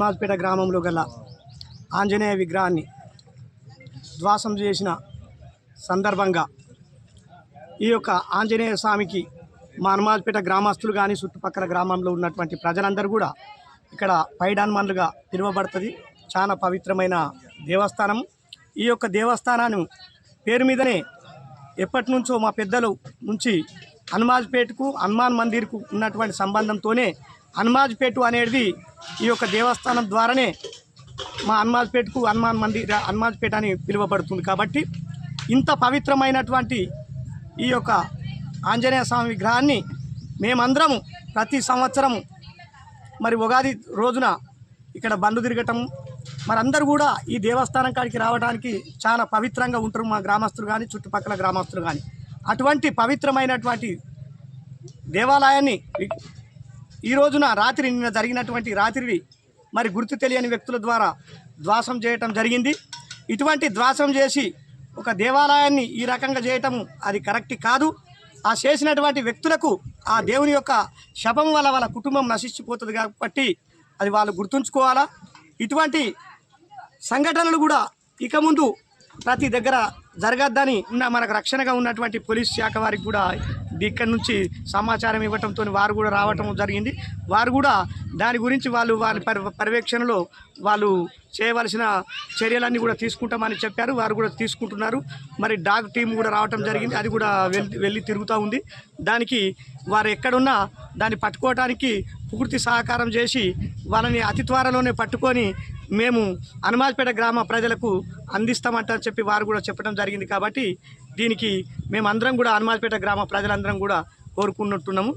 హనుమాజ్పేట గ్రామంలో గల ఆంజనేయ విగ్రహాన్ని ధ్వంసం చేసిన సందర్భంగా ఈ యొక్క ఆంజనేయ స్వామికి మా హనుమాజ్పేట గ్రామస్తులు కానీ చుట్టుపక్కల గ్రామంలో ఉన్నటువంటి ప్రజలందరూ కూడా ఇక్కడ పైడాన్మన్లుగా పిలువబడుతుంది. చాలా పవిత్రమైన దేవస్థానం. ఈ యొక్క దేవస్థానాన్ని పేరు మీదనే ఎప్పటి నుంచో మా పెద్దలు నుంచి హనుమాజ్పేటకు హనుమాన్ మందిర్కు ఉన్నటువంటి సంబంధంతోనే హనుమాజ్పేట అనేది ఈ యొక్క దేవస్థానం ద్వారానే మా హనుమాజ్పేటకు హనుమాజ్పేట అని పిలువబడుతుంది. కాబట్టి ఇంత పవిత్రమైనటువంటి ఈ యొక్క ఆంజనేయ స్వామి విగ్రహాన్ని మేమందరము ప్రతి సంవత్సరము మరి ఉగాది రోజున ఇక్కడ బండ్లు తిరగటం, మరి అందరూ కూడా ఈ దేవస్థానం కాడికి రావడానికి చాలా పవిత్రంగా ఉంటారు. మా గ్రామస్తులు కానీ చుట్టుపక్కల గ్రామస్తులు కానీ అటువంటి పవిత్రమైనటువంటి దేవాలయాన్ని ఈ రోజున నిన్న జరిగినటువంటి రాత్రి మరి గుర్తు తెలియని వ్యక్తుల ద్వారా ధ్వంసం చేయటం జరిగింది. ఇటువంటి ధ్వంసం చేసి ఒక దేవాలయాన్ని ఈ రకంగా చేయటము అది కరెక్ట్ కాదు. ఆ చేసినటువంటి వ్యక్తులకు ఆ దేవుని యొక్క శపం వల్ల వాళ్ళ కుటుంబం నశించిపోతుంది. కాబట్టి అది వాళ్ళు గుర్తుంచుకోవాలా. ఇటువంటి సంఘటనలు కూడా ఇక ముందు ప్రతి దగ్గర జరగద్దని మనకు రక్షణగా ఉన్నటువంటి పోలీస్ శాఖ వారికి కూడా ఇక్కడి నుంచి సమాచారం ఇవ్వటంతో వారు కూడా రావటం జరిగింది. వారు కూడా దాని గురించి వారి పర్యవేక్షణలో వాళ్ళు చేయవలసిన చర్యలన్నీ కూడా తీసుకుంటామని చెప్పారు. వారు కూడా తీసుకుంటున్నారు. మరి డాగ్ టీం కూడా రావటం జరిగింది. అది కూడా వెళ్ళి తిరుగుతూ ఉంది. దానికి వారు ఎక్కడున్నా దాన్ని పట్టుకోవడానికి పూర్తి సహకారం చేసి వాళ్ళని అతి త్వరలోనే పట్టుకొని మేము హనుమాజ్పేట గ్రామ ప్రజలకు అందిస్తామంటారని చెప్పి వారు కూడా చెప్పడం జరిగింది. కాబట్టి దీనికి మేమందరం కూడా హనుమాజ్పేట గ్రామ ప్రజలందరం కూడా కోరుకుంటున్నాము.